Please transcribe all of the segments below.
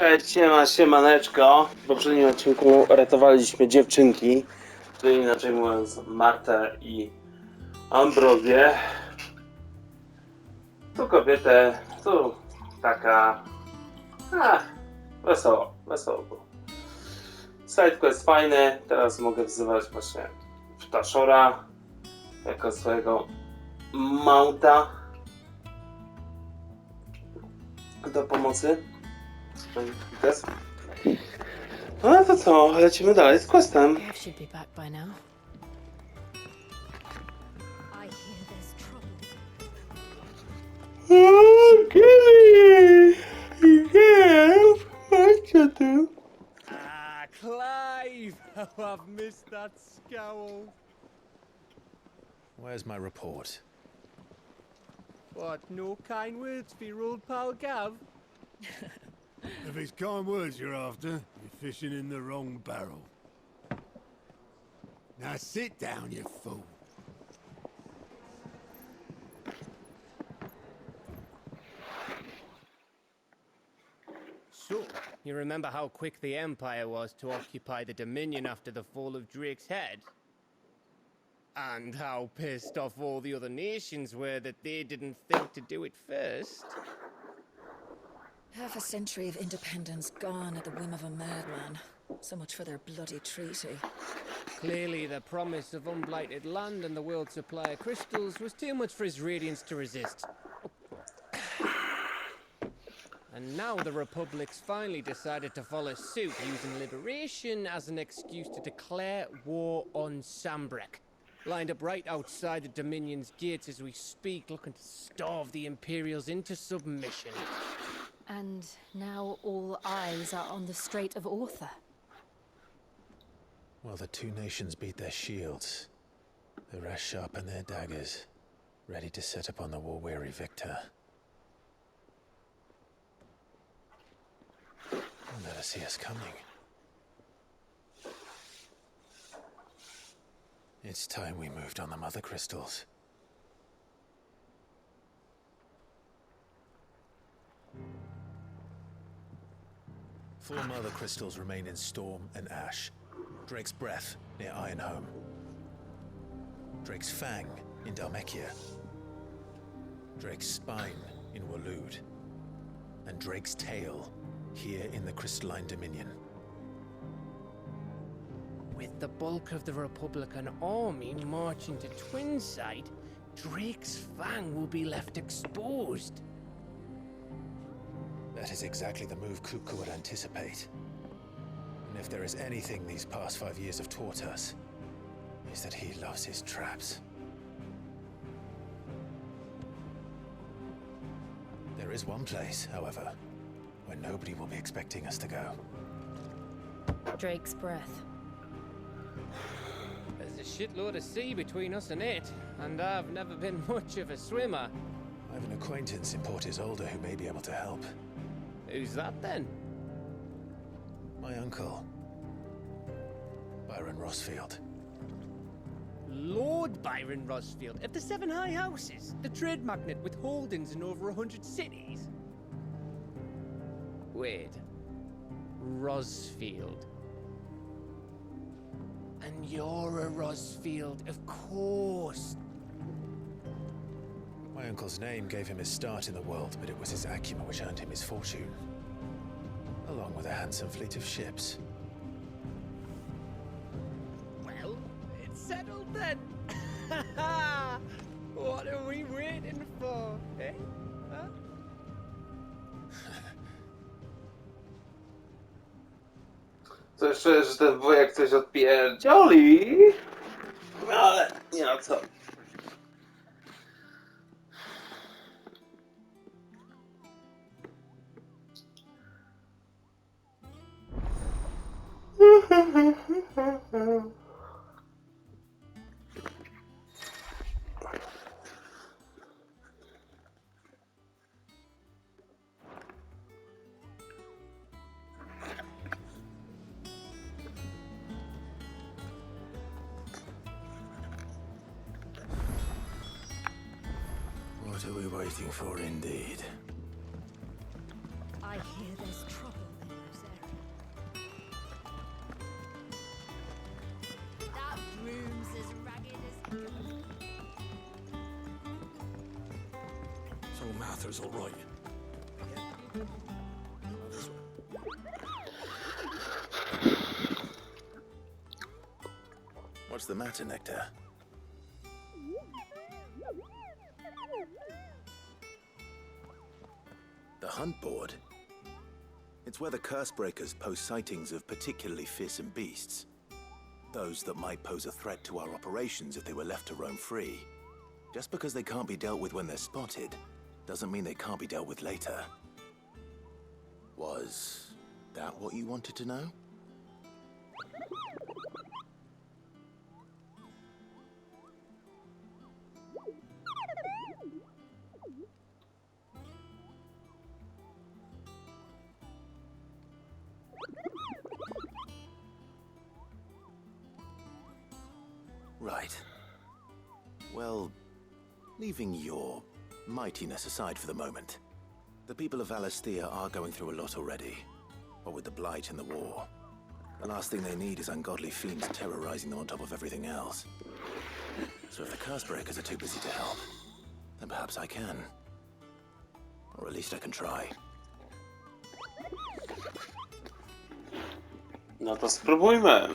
Cześć, siemaneczko. W poprzednim odcinku ratowaliśmy dziewczynki, czyli inaczej mówiąc Martę i Ambrozię. Tu kobietę, tu taka... wesoło było. Sidequest fajny, teraz mogę wzywać właśnie Ptaszora jako swojego mounta do pomocy. No to co, lecimy dalej z questem. Dev should be back by now. I hear there's trouble. Chodźcie tu. Ah, Clive! How I've missed that scowl. Where's my report? What, no kind words for your old pal Gav? If it's kind words you're after, you're fishing in the wrong barrel. Now sit down, you fool. So, you remember how quick the Empire was to occupy the Dominion after the fall of Drake's head? And how pissed off all the other nations were that they didn't think to do it first? Half a century of independence gone at the whim of a madman. So much for their bloody treaty. Clearly, the promise of unblighted land and the world's supply of crystals was too much for his radiance to resist. And now the Republic's finally decided to follow suit, using liberation as an excuse to declare war on Sambrek. Lined up right outside the Dominion's gates as we speak, looking to starve the Imperials into submission. And now all eyes are on the Strait of Author. Well, the two nations beat their shields. The rest sharpen their daggers, ready to set upon the war-weary victor. They'll never see us coming. It's time we moved on the mother crystals. Four mother crystals remain in Storm and Ash. Drake's Breath near Ironhome. Drake's Fang in Dhalmekia. Drake's Spine in Waloed. And Drake's Tail here in the Crystalline Dominion. With the bulk of the Republican army marching to Twinside, Drake's Fang will be left exposed. That is exactly the move Kuku would anticipate. And if there is anything these past 5 years have taught us, is that he loves his traps. There is one place, however, where nobody will be expecting us to go. Drake's Breath. There's a shitload of sea between us and it, and I've never been much of a swimmer. I have an acquaintance in Port Isolde who may be able to help. Who's that then? My uncle, Byron Rossfield. Lord Byron Rossfield of the Seven High Houses, the trade magnate with holdings in over 100 cities. Wait, Rossfield. And you're a Rossfield, of course. My uncle's name gave him his start in the world, but it was his acumen which earned him his fortune, along with a handsome fleet of ships. Well, it's settled then. What are we waiting for, eh? Huh? To jeszcze, że ten wujek coś odpierdzioli. No ale nie ma co. What are we waiting for, indeed? I hear there's trouble. Arthur's all right. What's the matter, Nectar? The hunt board? It's where the curse breakers post sightings of particularly fearsome beasts. Those that might pose a threat to our operations if they were left to roam free. Just because they can't be dealt with when they're spotted, doesn't mean they can't be dealt with later. Was that what you wanted to know? Right. Well, leaving your mightiness aside for the moment, the people of Valisthea are going through a lot already. What with the Blight and the war, the last thing they need is ungodly fiends terrorizing them on top of everything else. So if the curse breakers are too busy to help, then perhaps I can. Or at least I can try. No to spróbujmy.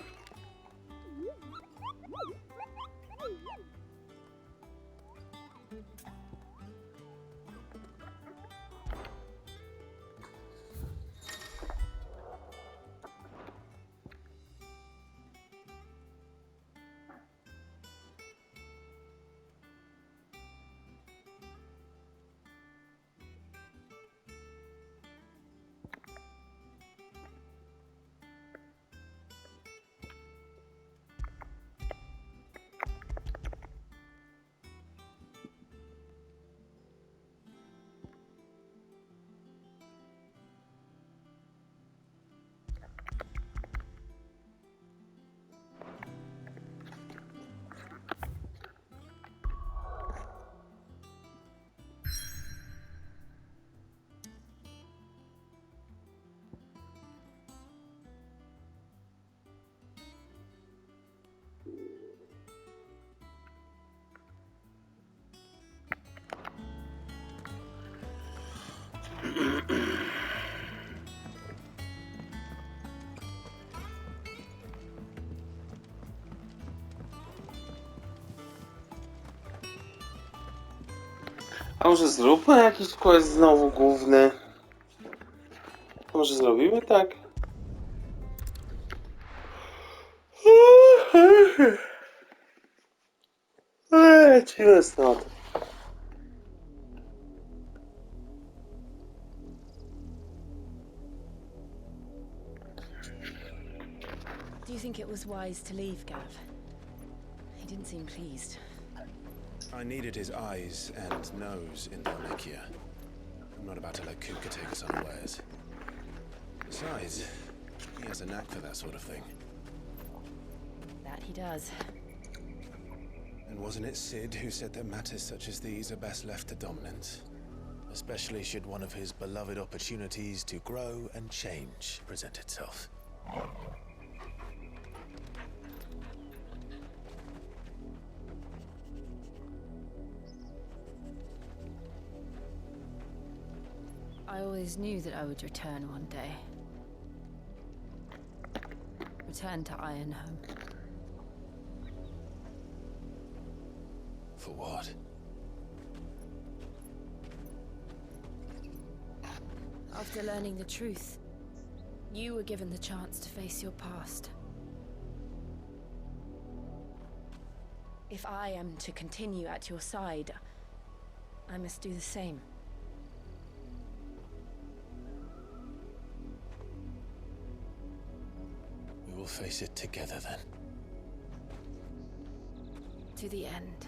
A może zróbmy jakiś quest znowu główny? Może zrobimy tak? Lecimy stąd. Do you think it was wise to leave, Gav? He didn't seem pleased. I needed his eyes and nose in Dharmekia. I'm not about to let Kuka take us unawares. Besides, he has a knack for that sort of thing. That he does. And wasn't it Sid who said that matters such as these are best left to dominance? Especially should one of his beloved opportunities to grow and change present itself. I always knew that I would return one day. Return to Ironhome. For what? After learning the truth, you were given the chance to face your past. If I am to continue at your side, I must do the same. We will face it together then. To the end.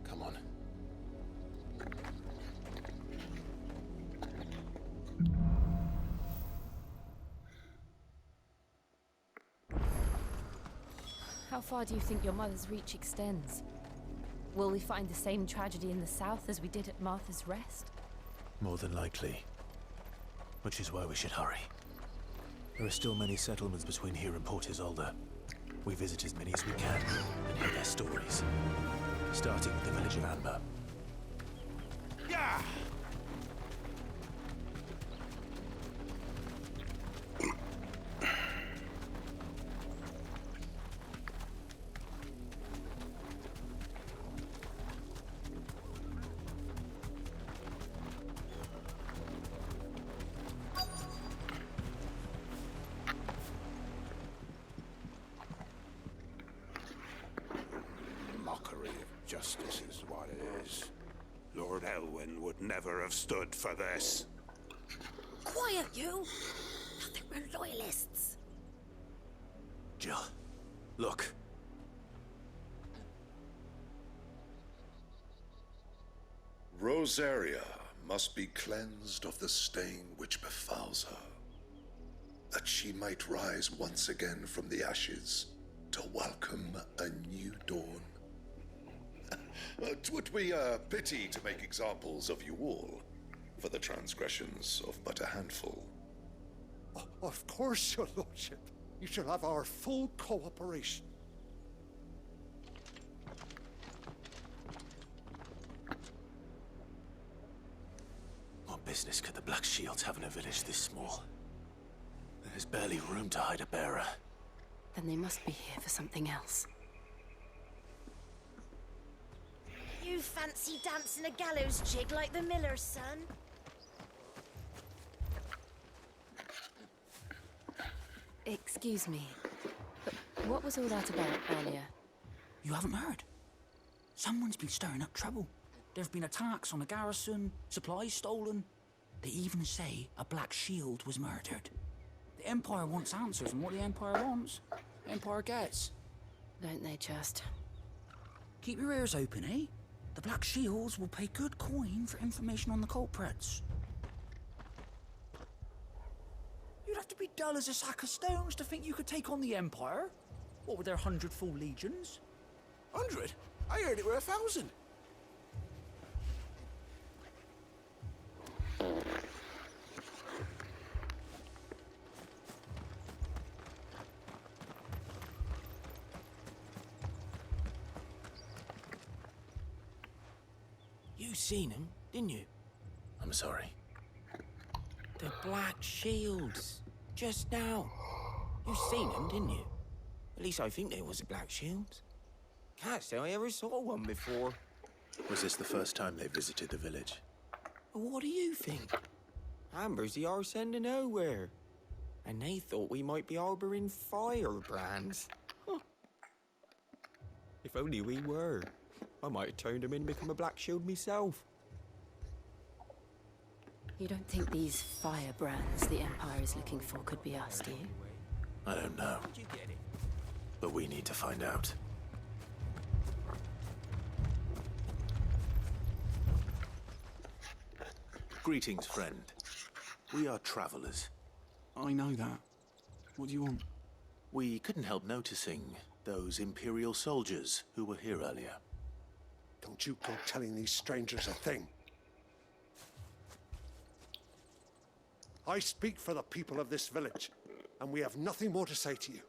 Come on. How far do you think your mother's reach extends? Will we find the same tragedy in the south as we did at Martha's Rest? More than likely. Which is why we should hurry. There are still many settlements between here and Port Isolde. We visit as many as we can and hear their stories. Starting with the village of Amber. Yeah! Mockery of justice is what it is. Lord Elwyn would never have stood for this. Quiet, you! I think we're loyalists. Jill, look. Rosaria must be cleansed of the stain which befouls her, that she might rise once again from the ashes to welcome a new dawn. 'Twould be a pity to make examples of you all, for the transgressions of but a handful. Of course, your lordship. You shall have our full cooperation. What business could the Black Shields have in a village this small? There's barely room to hide a bearer. Then they must be here for something else. You fancy dancing a gallows jig like the miller's son? Excuse me, but what was all that about earlier? You haven't heard? Someone's been stirring up trouble. There have been attacks on the garrison, supplies stolen. They even say a Black Shield was murdered. The Empire wants answers, and what the Empire wants, the Empire gets. Don't they just? Keep your ears open, eh? The Black Shields will pay good coin for information on the culprits. You'd have to be dull as a sack of stones to think you could take on the Empire. What with their 100 full legions? 100? I heard it were 1,000. You seen him, didn't you? I'm sorry. The Black Shields. Just now. You seen them, didn't you? At least I think there was a Black Shield. Can't say I ever saw one before. Was this the first time they visited the village? What do you think? Amber's the arse end of nowhere. And they thought we might be harboring firebrands. Huh. If only we were. I might have turned them in and become a Black Shield myself. You don't think these firebrands the Empire is looking for could be us, do you? I don't know. But we need to find out. Greetings, friend. We are travelers. I know that. What do you want? We couldn't help noticing those Imperial soldiers who were here earlier. Don't you go telling these strangers a thing. I speak for the people of this village, and we have nothing more to say to you.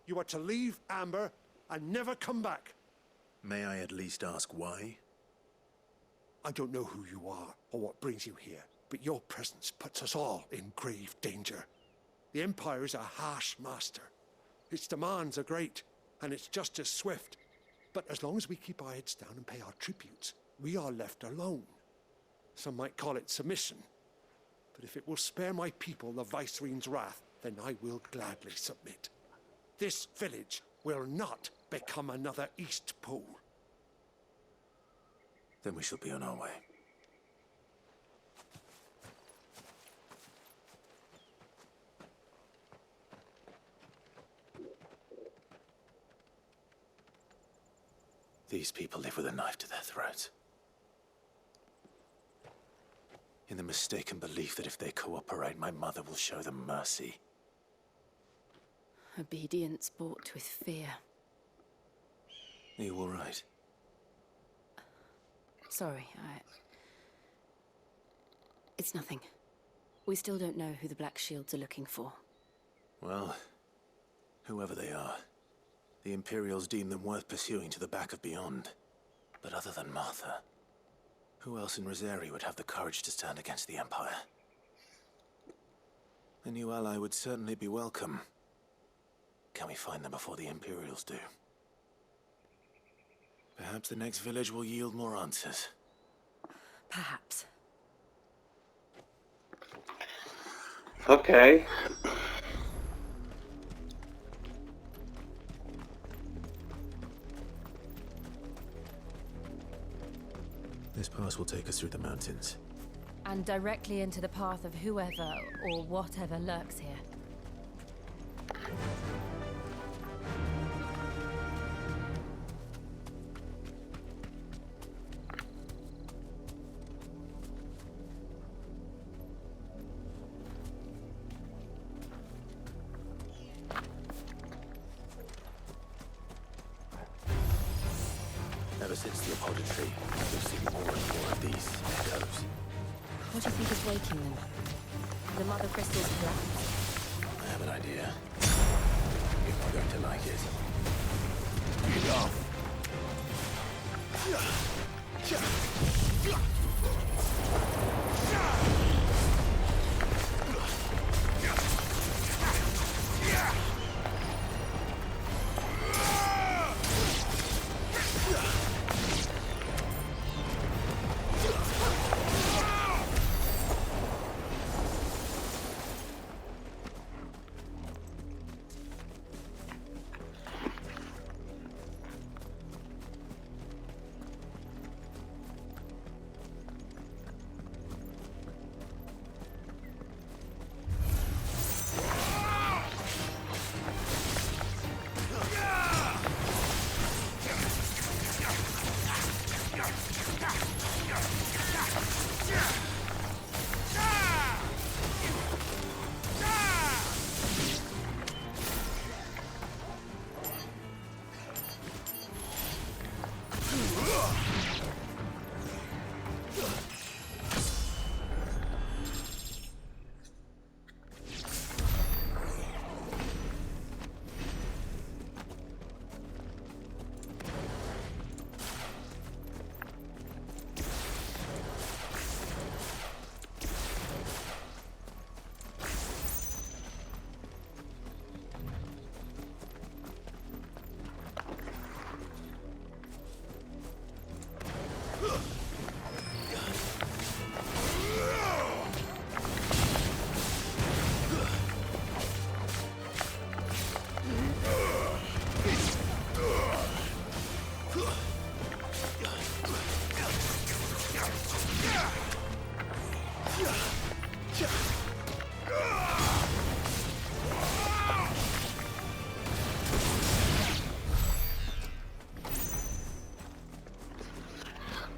You are to leave Amber and never come back. May I at least ask why? I don't know who you are or what brings you here, but your presence puts us all in grave danger. The Empire is a harsh master. Its demands are great, and its justice swift. But as long as we keep our heads down and pay our tributes, we are left alone. Some might call it submission. But if it will spare my people the Viceroy's wrath, then I will gladly submit. This village will not become another East Pool. Then we shall be on our way. These people live with a knife to their throats. In the mistaken belief that if they cooperate, my mother will show them mercy. Obedience bought with fear. Are you all right? Sorry, It's nothing. We still don't know who the Black Shields are looking for. Well, whoever they are, The Imperials deem them worth pursuing to the back of beyond. But other than Martha, who else in Rosari would have the courage to stand against the Empire? A new ally would certainly be welcome. Can we find them before the Imperials do? Perhaps the next village will yield more answers. Perhaps. Okej. This pass will take us through the mountains. And directly into the path of whoever or whatever lurks here. Ever since the apodatory, we've seen more and more of these echoes. What do you think is waking them? The mother crystal's collapse? I have an idea. You're not going to like it.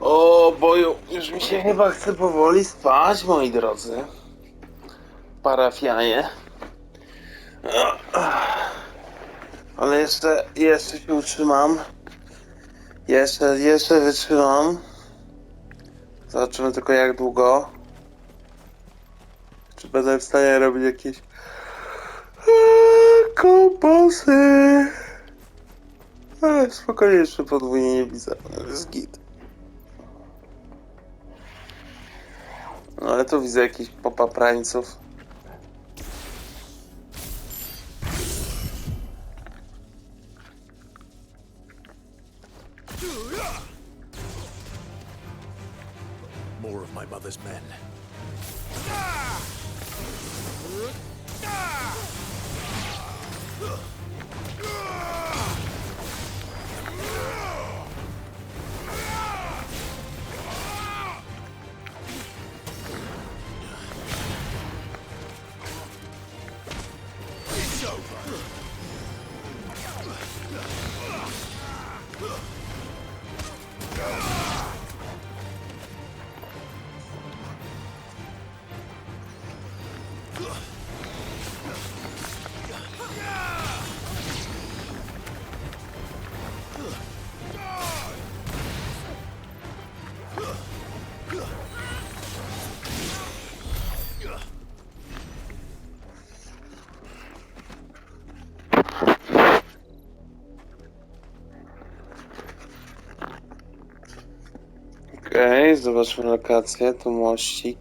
O boju, już mi się chyba chce powoli spać, moi drodzy parafianie. Ale jeszcze się utrzymam. Jeszcze wytrzymam. Zobaczymy tylko jak długo. Czy będę w stanie robić jakieś kompasy. Ale spokojnie, jeszcze podwójnie nie widzę. Jest git. No ale tu widzę jakichś popaprańców. More of my mother's men. Okej, zobaczmy lokację, tu mościk.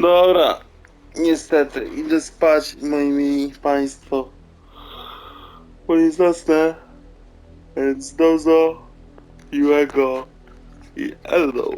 Dobra, niestety, idę spać, moi mili państwo, bo nie zasnę, więc do miłego i elo.